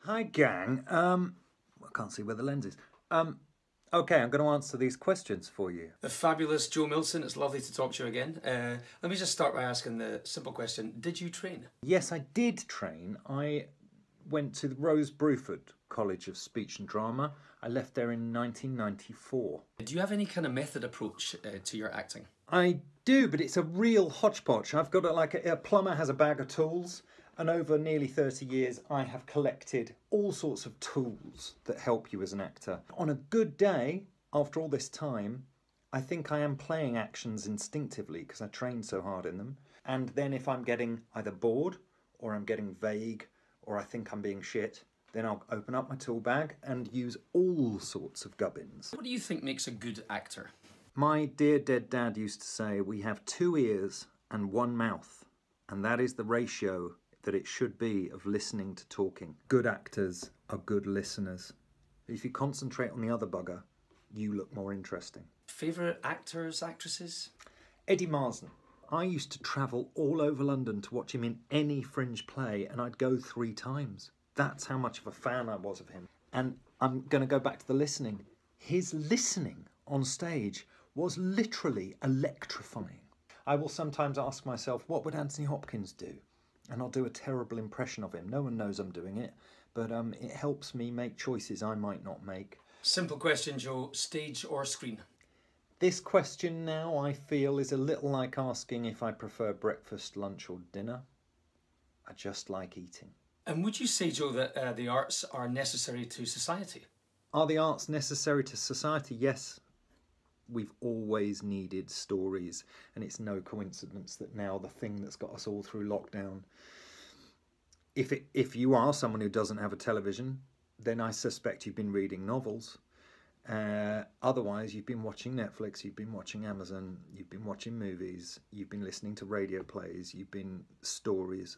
Hi, gang. I can't see where the lens is. Okay, I'm going to answer these questions for you. The fabulous Joe Millson, it's lovely to talk to you again. Let me just start by asking the simple question, did you train? Yes, I did train. I went to the Rose Bruford College of Speech and Drama. I left there in 1994. Do you have any kind of method approach to your acting? I do, but it's a real hodgepodge. I've got a plumber has a bag of tools, and over nearly 30 years I have collected all sorts of tools that help you as an actor. On a good day, after all this time, I think I am playing actions instinctively because I trained so hard in them. And then if I'm getting either bored or I'm getting vague or I think I'm being shit, then I'll open up my tool bag and use all sorts of gubbins. What do you think makes a good actor? My dear dead dad used to say, we have 2 ears and 1 mouth, and that is the ratio that it should be of listening to talking. Good actors are good listeners. If you concentrate on the other bugger, you look more interesting. Favourite actors, actresses? Eddie Marsden. I used to travel all over London to watch him in any fringe play, and I'd go 3 times. That's how much of a fan I was of him. And I'm going to go back to the listening. His listening on stage was literally electrifying. I will sometimes ask myself, what would Anthony Hopkins do? And I'll do a terrible impression of him. No one knows I'm doing it, but it helps me make choices I might not make. Simple question, Joe, stage or screen? This question now, I feel, is a little like asking if I prefer breakfast, lunch or dinner. I just like eating. And would you say, Joe, that the arts are necessary to society? Are the arts necessary to society? Yes. We've always needed stories, and it's no coincidence that now the thing that's got us all through lockdown, if you are someone who doesn't have a television, then I suspect you've been reading novels. Otherwise, you've been watching Netflix, you've been watching Amazon, you've been watching movies, you've been listening to radio plays, you've been stories.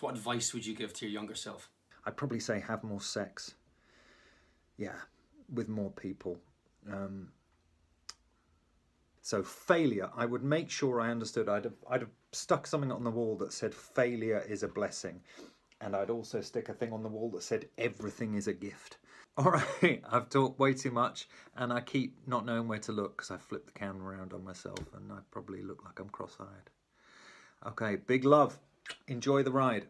What advice would you give to your younger self? I'd probably say have more sex. Yeah, with more people. So failure, I would make sure I understood. I'd have stuck something on the wall that said failure is a blessing. And I'd also stick a thing on the wall that said everything is a gift. All right, I've talked way too much and I keep not knowing where to look because I flipped the camera around on myself and I probably look like I'm cross-eyed. Okay, big love. Enjoy the ride.